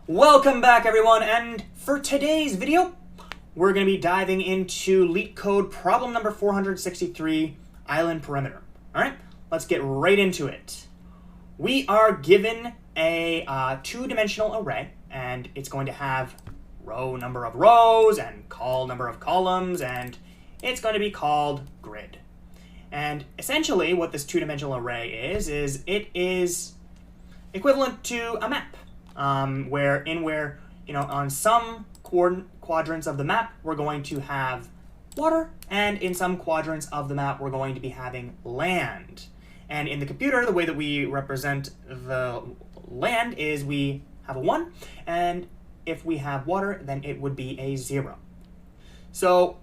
Welcome back, everyone, and for today's video, we're going to be diving into LeetCode problem number 463, Island Perimeter. Alright, let's get right into it. We are given a two-dimensional array, and it's going to have row number of rows and col number of columns, and it's going to be called grid. And essentially what this two-dimensional array is it is equivalent to a map. Where on some quadrants of the map we're going to have water, and in some quadrants of the map we're going to be having land. And in the computer, the way that we represent the land is we have a 1, and if we have water, then it would be a 0. So,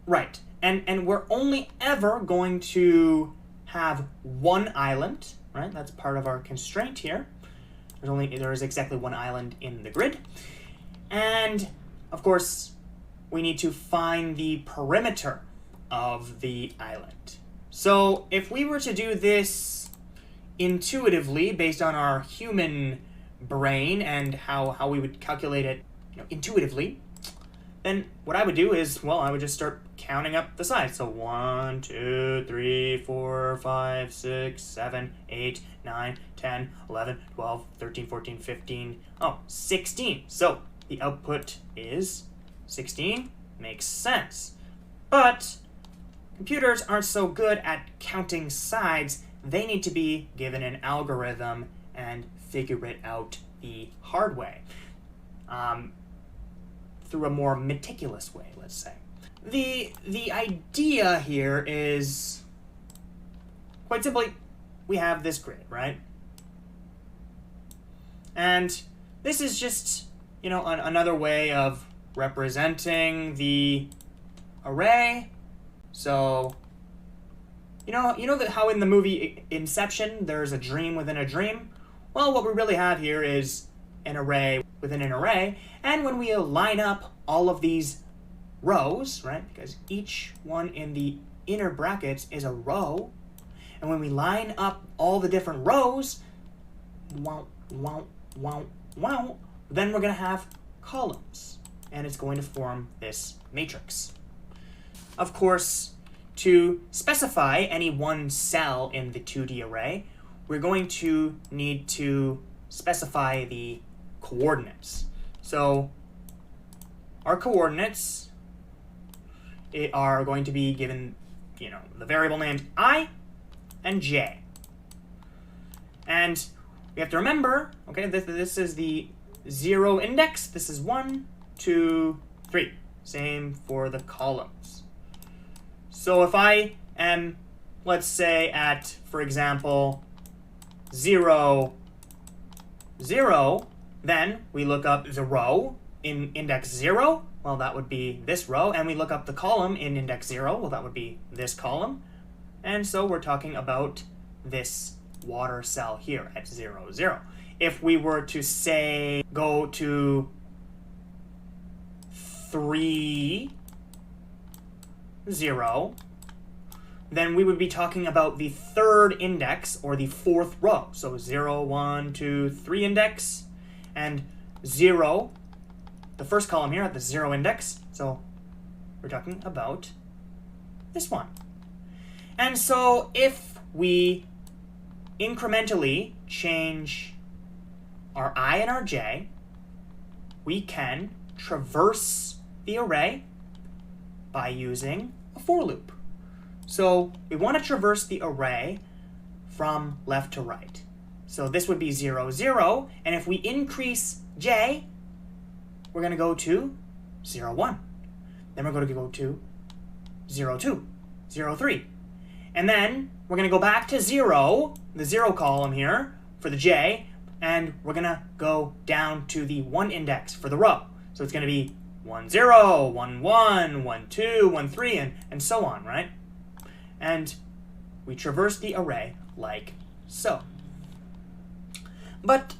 right, and we're only ever going to have one island, right? That's part of our constraint here. There is exactly one island in the grid. And, of course, we need to find the perimeter of the island. So if we were to do this intuitively, based on our human brain and how we would calculate it intuitively, then what I would do is, well, I would just start counting up the sides. So 1, 2, 3, 4, 5, 6, 7, 8, 9, 10, 11, 12, 13, 14, 15, 16. So the output is 16. Makes sense. But computers aren't so good at counting sides. They need to be given an algorithm and figure it out the hard way. Through a more meticulous way, let's say. The idea here is, quite simply, we have this grid, right? And this is just, another way of representing the array. So, you know that how in the movie Inception, there's a dream within a dream? Well, what we really have here is an array within an array, and when we line up all of these rows, right, because each one in the inner brackets is a row, and when we line up all the different rows, then we're going to have columns, and it's going to form this matrix. Of course, to specify any one cell in the 2D array, we're going to need to specify the coordinates. So our coordinates are going to be given, the variable named I and j. And we have to remember, okay, this is the 0 index. This is 1, 2, 3. Same for the columns. So if I am, let's say, at, for example, 0, 0, then we look up the row in index 0. Well, that would be this row. And we look up the column in index 0. Well, that would be this column. And so we're talking about this water cell here at 0, 0. If we were to, say, go to 3, 0, then we would be talking about the third index, or the fourth row. So 0, 1, 2, 3 index, and 0, the first column here at the 0 index. So we're talking about this one. And so if we incrementally change our I and our j, we can traverse the array by using a for loop. So we want to traverse the array from left to right. So this would be 0, 0, and if we increase j, we're going to go to 0, 1. Then we're going to go to 0, 2, 0, 3. And then we're going to go back to 0, the 0 column here, for the j, and we're going to go down to the 1 index for the row. So it's going to be 1, 0, 1, 1, 1, 2, 1, 3, and so on, right? And we traverse the array like so. But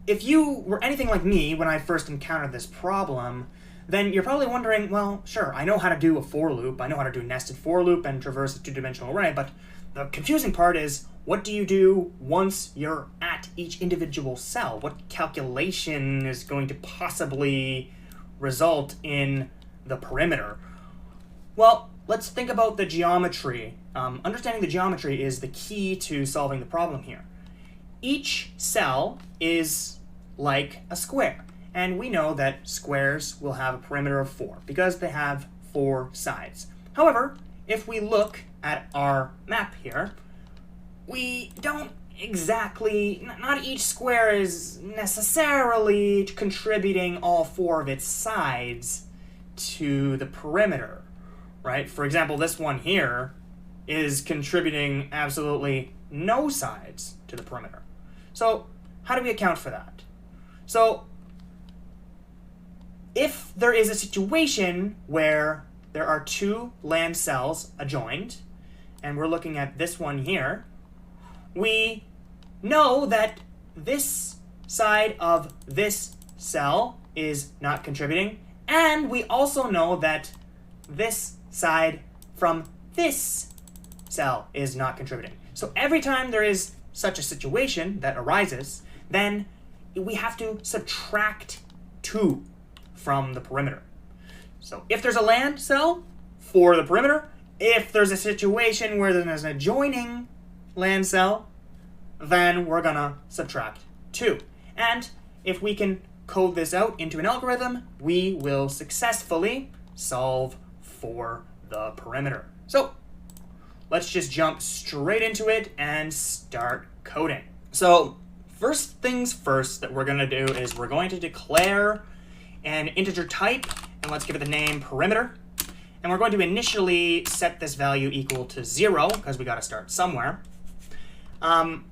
if you were anything like me when I first encountered this problem, then you're probably wondering, well, sure, I know how to do a for loop, I know how to do a nested for loop and traverse a two-dimensional array, but the confusing part is, what do you do once you're at each individual cell? What calculation is going to possibly result in the perimeter? Well, let's think about the geometry. Understanding the geometry is the key to solving the problem here. Each cell is like a square, and we know that squares will have a perimeter of 4 because they have 4 sides. However, if we look at our map here, we don't exactly, not each square is necessarily contributing all 4 of its sides to the perimeter, right? For example, this one here is contributing absolutely no sides to the perimeter. So how do we account for that? So if there is a situation where there are 2 land cells adjoined, and we're looking at this one here, we know that this side of this cell is not contributing, and we also know that this side from this cell is not contributing. So every time there is such a situation that arises, then we have to subtract 2 from the perimeter. So if there's a land cell for the perimeter, if there's a situation where there's an adjoining land cell, then we're gonna subtract 2. And if we can code this out into an algorithm, we will successfully solve for the perimeter. So let's just jump straight into it and start coding. So first things first that we're gonna do is we're going to declare an integer type, and let's give it the name perimeter. And we're going to initially set this value equal to 0, because we got to start somewhere. And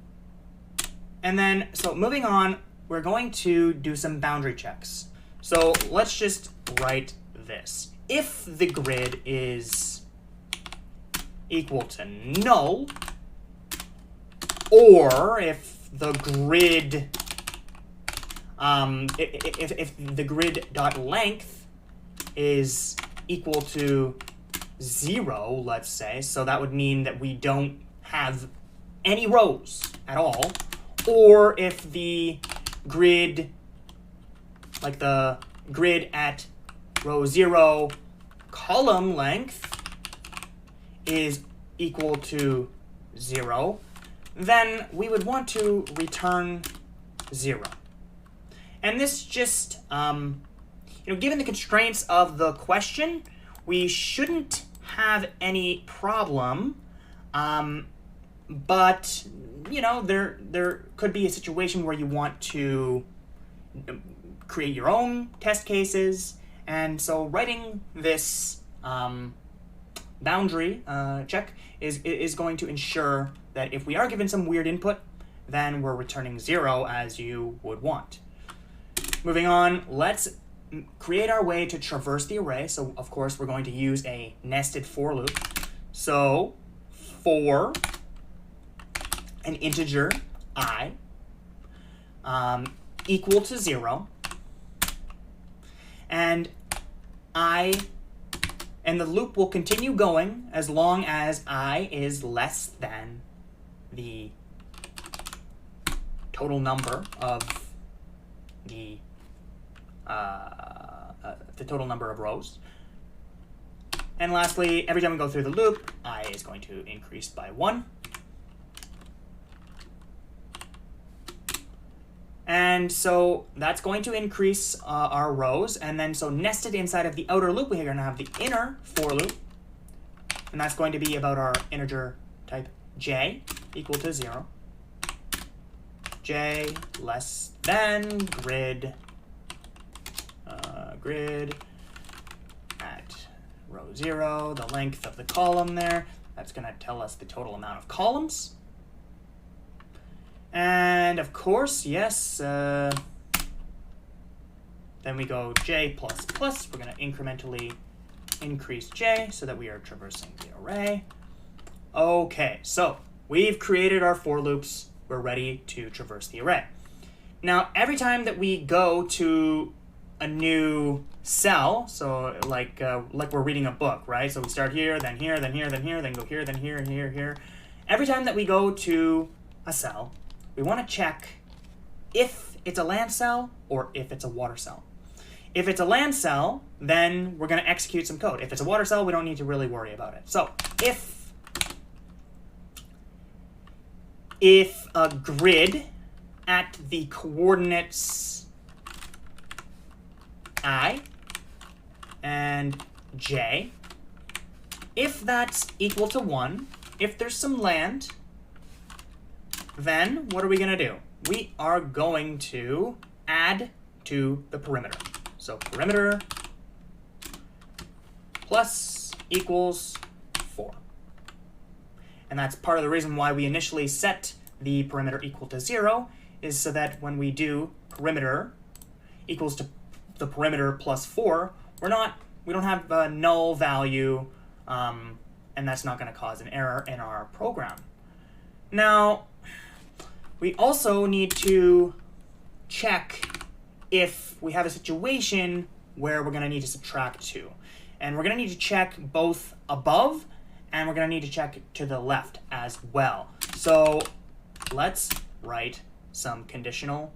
then, so moving on, we're going to do some boundary checks. So let's just write this. If the grid is equal to null, or if the grid if the grid dot length is equal to 0, let's say, so that would mean that we don't have any rows at all, or if the grid, like the grid at row 0 column length is equal to 0, then we would want to return 0. And this just, given the constraints of the question, we shouldn't have any problem. But, there could be a situation where you want to create your own test cases. And so writing this boundary check is going to ensure that if we are given some weird input, then we're returning 0 as you would want. Moving on, let's create our way to traverse the array. So, of course, we're going to use a nested for loop. So, for an integer I equal to 0, and the loop will continue going as long as I is less than the total number of the total number of rows. And lastly, every time we go through the loop, I is going to increase by 1. And so that's going to increase our rows. And then so nested inside of the outer loop, we're going to have the inner for loop. And that's going to be about our integer type j equal to 0. J less than grid at row 0, the length of the column there. That's going to tell us the total amount of columns. And of course, yes, then we go j plus plus. We're going to incrementally increase j so that we are traversing the array. Okay, so we've created our for loops. We're ready to traverse the array. Now, every time that we go to a new cell, so like we're reading a book, right? So we start here, then here, then here, then here, then go here, then here, and here, here. every time that we go to a cell, we want to check if it's a land cell or if it's a water cell. If it's a land cell, then we're going to execute some code. If it's a water cell, we don't need to really worry about it. So if a grid at the coordinates I and j, if that's equal to 1, if there's some land, then what are we going to do? We are going to add to the perimeter. So perimeter plus equals 4. And that's part of the reason why we initially set the perimeter equal to 0, is so that when we do perimeter equals to the perimeter plus 4, we don't have a null value, and that's not going to cause an error in our program. Now, we also need to check if we have a situation where we're going to need to subtract 2. And we're going to need to check both above, and we're going to need to check to the left as well. So let's write some conditional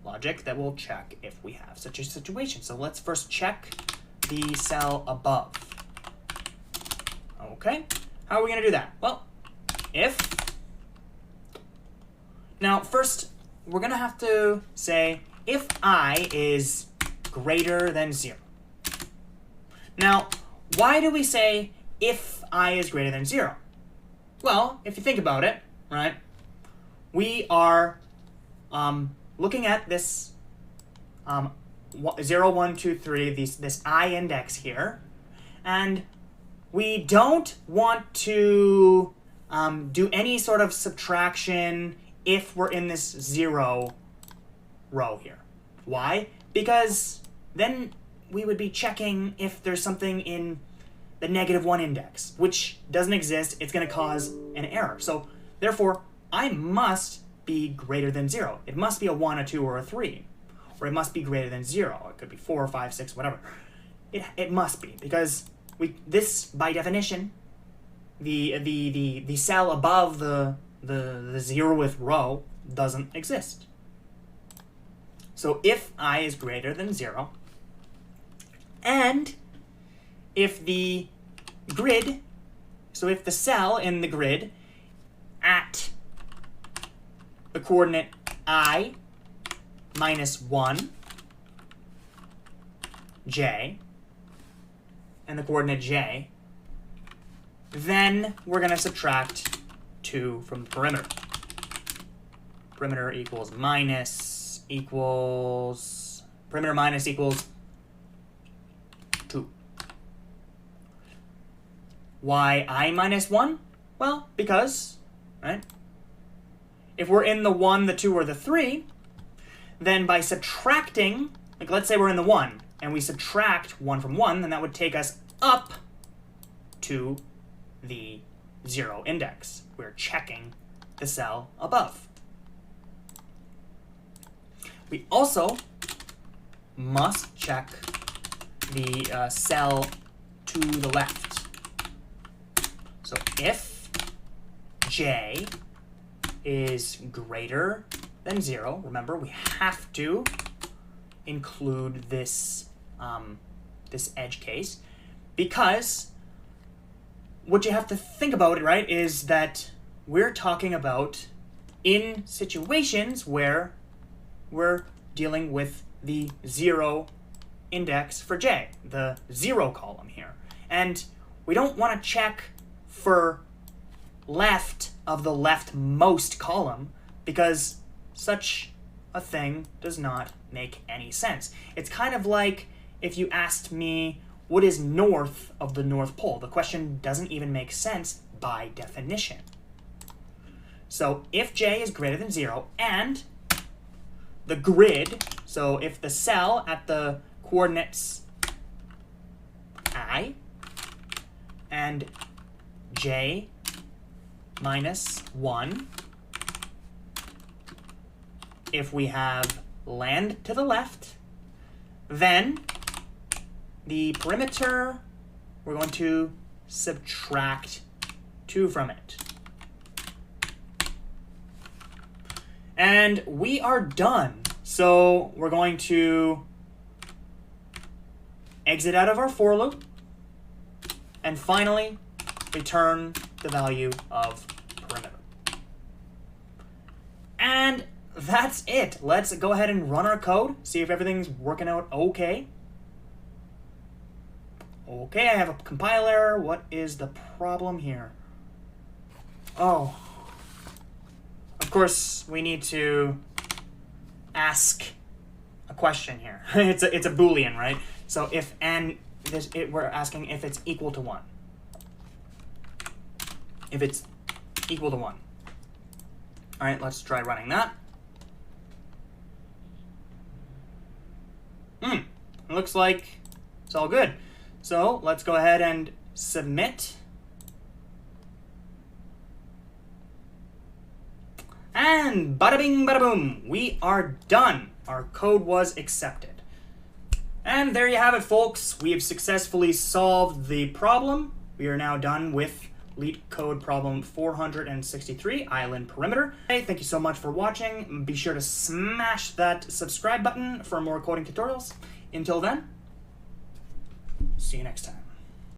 logic that will check if we have such a situation. So let's first check the cell above. Okay, how are we going to do that? Well, now first we're going to have to say if I is greater than 0. Now, why do we say if I is greater than 0? Well, if you think about it, right, we are looking at this 0, 1, 2, 3, this I index here, and we don't want to do any sort of subtraction if we're in this 0 row here. Why? Because then we would be checking if there's something in the -1 index, which doesn't exist. It's going to cause an error. So therefore, I must be greater than 0. It must be a 1, a 2, or a 3. Or it must be greater than 0. It could be 4, 5, 6, whatever. It must be, because this, by definition, the cell above the 0th row doesn't exist. So if I is greater than 0, and if the grid, so if the cell in the grid at the coordinate I minus 1, j, and the coordinate j, then we're going to subtract 2 from the perimeter. Perimeter equals perimeter minus equals 2. Why I minus 1? Well, because, right, if we're in the 1, the 2, or the 3, then by subtracting, like let's say we're in the 1, and we subtract 1 from 1, then that would take us up to the 0 index. We're checking the cell above. We also must check the cell to the left. So if j is greater than 0, remember we have to include this this edge case, because what you have to think about, right, is that we're talking about in situations where we're dealing with the 0 index for j, the 0 column here. And we don't want to check for left of the leftmost column, because such a thing does not make any sense. It's kind of like if you asked me what is north of the North Pole. The question doesn't even make sense by definition. So if j is greater than 0 and the grid, so if the cell at the coordinates I and j minus 1, if we have land to the left, then the perimeter, we're going to subtract 2 from it. And we are done. So we're going to exit out of our for loop and finally return the value of perimeter. And that's it. Let's go ahead and run our code, see if everything's working out okay. Okay, I have a compile error. What is the problem here? Oh. Of course, we need to ask a question here. it's a Boolean, right? So if we're asking if it's equal to 1. If it's equal to 1. All right, let's try running that. It looks like it's all good. So let's go ahead and submit. And bada bing, bada boom, we are done. Our code was accepted. And there you have it, folks. We have successfully solved the problem. We are now done with LeetCode problem 463, Island Perimeter. Hey, thank you so much for watching. Be sure to smash that subscribe button for more coding tutorials. Until then, see you next time.